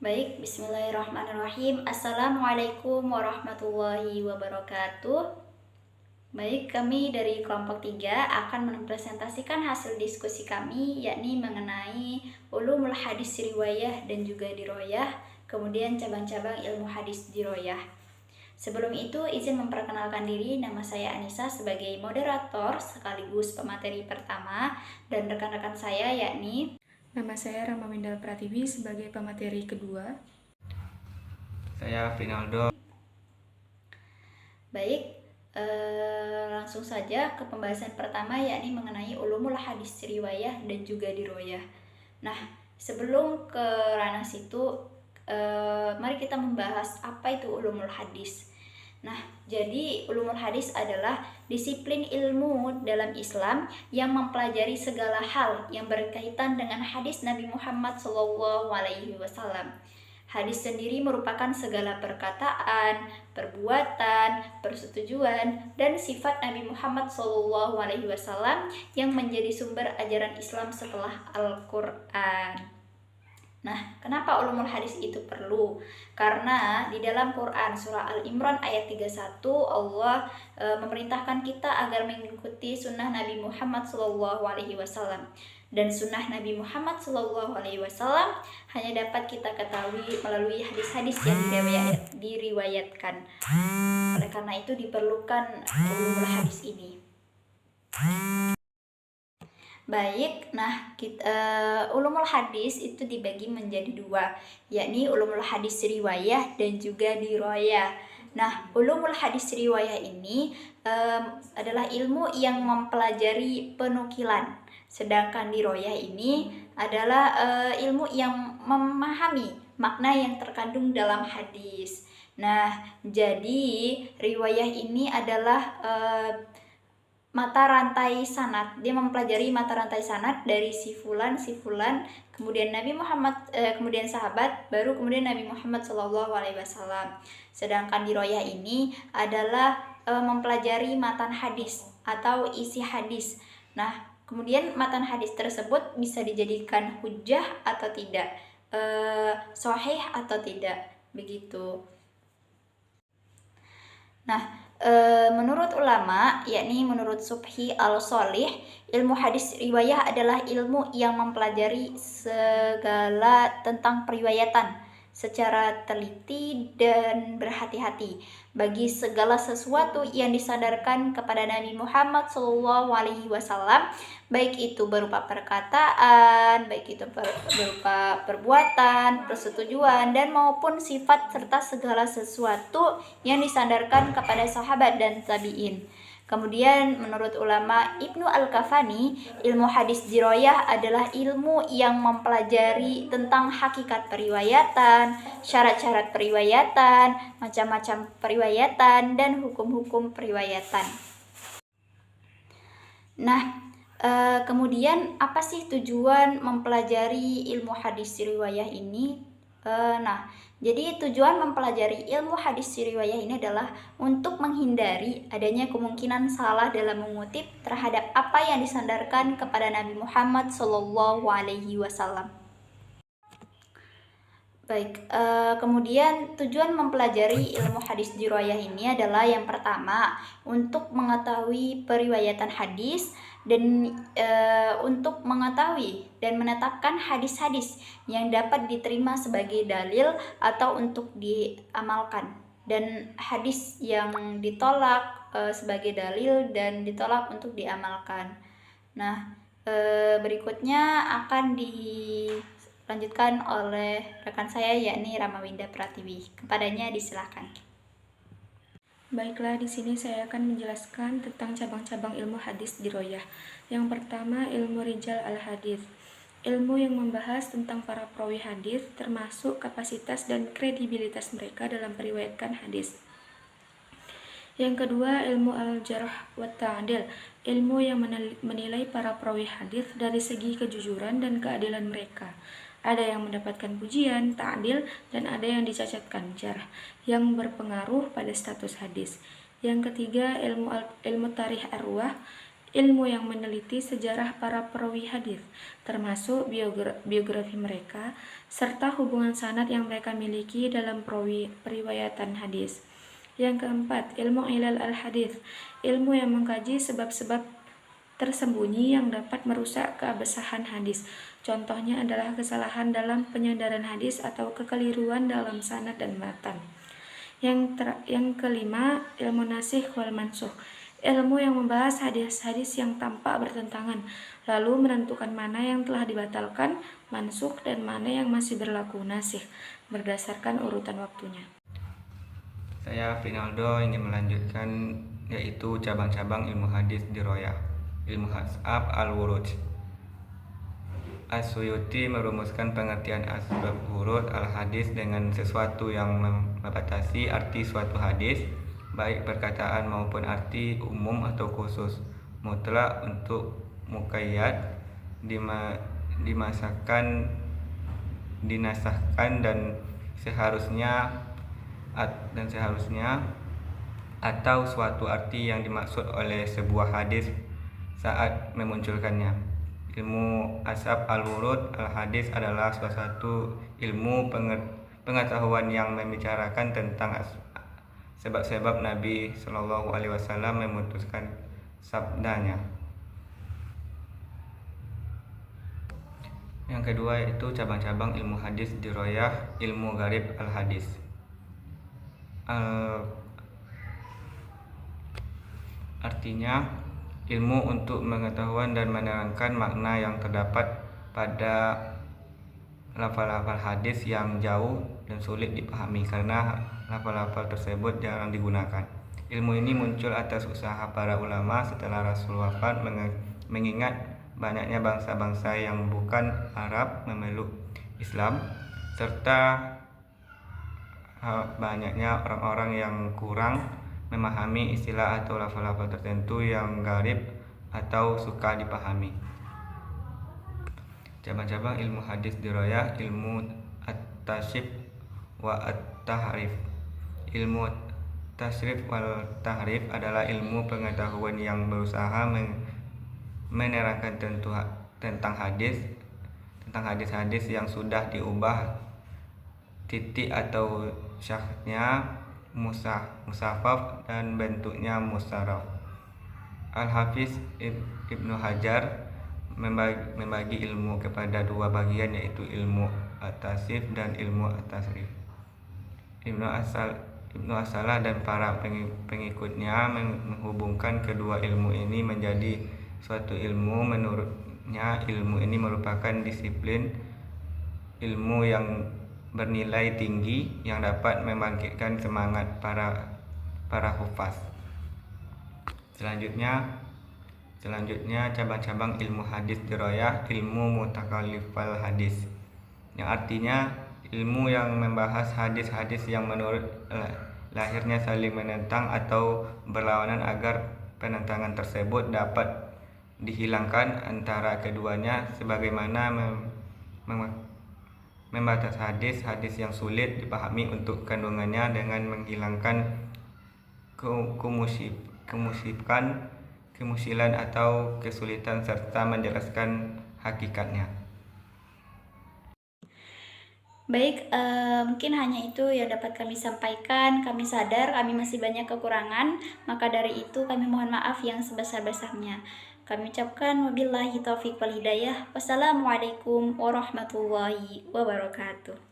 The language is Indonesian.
Baik, bismillahirrahmanirrahim. Assalamualaikum warahmatullahi wabarakatuh. Baik, kami dari kelompok 3 akan mempresentasikan hasil diskusi kami, yakni mengenai ulumul hadis riwayah dan juga diroyah, kemudian cabang-cabang ilmu hadis diroyah. Sebelum itu, izin memperkenalkan diri, nama saya Anissa sebagai moderator sekaligus pemateri pertama, dan rekan-rekan saya yakni Nama saya Rama Winda Pratiwi sebagai pemateri kedua. Saya Frinaldo. Baik, langsung saja ke pembahasan pertama, yakni mengenai ulumul hadis riwayah dan juga diroyah. Nah, sebelum ke ranah situ, mari kita membahas apa itu ulumul hadis. Nah, jadi ulumul hadis adalah disiplin ilmu dalam Islam yang mempelajari segala hal yang berkaitan dengan hadis Nabi Muhammad SAW. Hadis sendiri merupakan segala perkataan, perbuatan, persetujuan, dan sifat Nabi Muhammad SAW yang menjadi sumber ajaran Islam setelah Al-Quran. Nah, kenapa ulumul hadis itu perlu? Karena di dalam Quran surah Al-Imran ayat 31 Allah memerintahkan kita agar mengikuti sunnah Nabi Muhammad SAW. Dan sunnah Nabi Muhammad SAW hanya dapat kita ketahui melalui hadis-hadis yang diriwayatkan. Oleh karena itu diperlukan ulumul hadis ini. Baik, nah ulumul hadis itu dibagi menjadi dua, yakni ulumul hadis riwayah dan juga diroyah. Nah, ulumul hadis riwayah ini adalah ilmu yang mempelajari penukilan, sedangkan diroyah ini adalah ilmu yang memahami makna yang terkandung dalam hadis. Nah, jadi riwayah ini adalah mata rantai sanad. Dia mempelajari mata rantai sanad dari si fulan, kemudian Nabi Muhammad, kemudian sahabat, baru kemudian Nabi Muhammad SAW. Sedangkan diroyah ini adalah mempelajari matan hadis atau isi hadis. Nah, kemudian matan hadis tersebut bisa dijadikan hujjah atau tidak, sahih atau tidak, begitu. Nah, menurut ulama, yakni menurut Subhi al-Sholih, ilmu hadis riwayah adalah ilmu yang mempelajari segala tentang periwayatan secara teliti dan berhati-hati bagi segala sesuatu yang disandarkan kepada Nabi Muhammad SAW, baik itu berupa perkataan, baik itu berupa perbuatan, persetujuan, dan maupun sifat serta segala sesuatu yang disandarkan kepada sahabat dan tabi'in. Kemudian menurut ulama Ibnu Al-Kafani, ilmu hadis diroyah adalah ilmu yang mempelajari tentang hakikat periwayatan, syarat-syarat periwayatan, macam-macam periwayatan, dan hukum-hukum periwayatan. Nah, kemudian apa sih tujuan mempelajari ilmu hadis riwayah ini? Jadi tujuan mempelajari ilmu hadis riwayah ini adalah untuk menghindari adanya kemungkinan salah dalam mengutip terhadap apa yang disandarkan kepada Nabi Muhammad SAW. Baik, kemudian tujuan mempelajari ilmu hadis riwayah ini adalah yang pertama untuk mengetahui periwayatan hadis dan untuk mengetahui dan menetapkan hadis-hadis yang dapat diterima sebagai dalil atau untuk diamalkan, dan hadis yang ditolak sebagai dalil dan ditolak untuk diamalkan. Nah, berikutnya akan dilanjutkan oleh rekan saya yakni Rama Winda Pratiwi. Kepadanya disilahkan. Baiklah, di sini saya akan menjelaskan tentang cabang-cabang ilmu hadis diroyah. Yang pertama, ilmu rijal al-hadis. Ilmu yang membahas tentang para perawi hadis, termasuk kapasitas dan kredibilitas mereka dalam meriwayatkan hadis. Yang kedua, ilmu al-jarh wa ta'dil. Ilmu yang menilai para perawi hadis dari segi kejujuran dan keadilan mereka. Ada yang mendapatkan pujian, ta'dil, dan ada yang dicacatkan, jarh, yang berpengaruh pada status hadis. Yang ketiga, ilmu tarikh arwah. ilmu yang meneliti sejarah para perawi hadis, termasuk biografi mereka, serta hubungan sanad yang mereka miliki dalam periwayatan hadis. Yang keempat, ilmu ilal al-hadis, ilmu yang mengkaji sebab-sebab tersembunyi yang dapat merusak keabsahan hadis. Contohnya adalah kesalahan dalam penyandaran hadis atau kekeliruan dalam sanad dan matan. Yang kelima, ilmu nasikh wal mansukh, ilmu yang membahas hadis-hadis yang tampak bertentangan, lalu menentukan mana yang telah dibatalkan, mansukh, dan mana yang masih berlaku, nasikh, berdasarkan urutan waktunya. Saya Finaldo ingin melanjutkan yaitu cabang-cabang ilmu hadis diroyah. Ilmu asbab al-wurud. As-Suyuti merumuskan pengertian asbab wurud al-hadis dengan sesuatu yang membatasi arti suatu hadis, baik perkataan maupun arti, umum atau khusus, mutlak untuk muqayyad, dinasahkan dan seharusnya atau suatu arti yang dimaksud oleh sebuah hadis saat memunculkannya. Ilmu asbab al-wurud al-hadis adalah salah satu ilmu pengetahuan yang membicarakan tentang sebab-sebab Nabi Shallallahu Alaihi Wasallam memutuskan sabdanya. Yang kedua yaitu cabang-cabang ilmu hadis diroyah, ilmu gharib al-hadis. Artinya ilmu untuk mengetahuan dan menerangkan makna yang terdapat pada lafal-lafal hadis yang jauh dan sulit dipahami karena lafal-lafal tersebut jarang digunakan. Ilmu ini muncul atas usaha para ulama setelah Rasul wafat, mengingat banyaknya bangsa-bangsa yang bukan Arab memeluk Islam, serta banyaknya orang-orang yang kurang memahami istilah atau lafal-lafal tertentu yang gharib atau suka dipahami. Cabang-cabang ilmu hadis diroyah, ilmu at-tashrif wa at-tahrif. Ilmu tashrif wal tahrif adalah ilmu pengetahuan yang berusaha menerangkan tentang hadis-hadis yang sudah diubah titik atau syahnya musafaf dan bentuknya musarraf. Al-Hafiz Ibnu Hajar membagi ilmu kepada dua bagian, yaitu ilmu at-tasrif dan ilmu at-tasrif. Ibnu Asalah dan para pengikutnya menghubungkan kedua ilmu ini menjadi suatu ilmu. Menurutnya ilmu ini merupakan disiplin ilmu yang bernilai tinggi yang dapat membangkitkan semangat para hufaz. Selanjutnya cabang-cabang ilmu hadis diroyah, ilmu mutakallifal hadis, yang artinya ilmu yang membahas hadis-hadis yang menurut lahirnya saling menentang atau berlawanan agar penentangan tersebut dapat dihilangkan antara keduanya, sebagaimana membatas hadis yang sulit dipahami untuk kandungannya dengan menghilangkan kemusilan atau kesulitan serta menjelaskan hakikatnya. Baik, mungkin hanya itu yang dapat kami sampaikan. Kami sadar kami masih banyak kekurangan, maka dari itu kami mohon maaf yang sebesar-besarnya. Kami ucapkan wabillahi taufiq wal hidayah. Wassalamualaikum warahmatullahi wabarakatuh.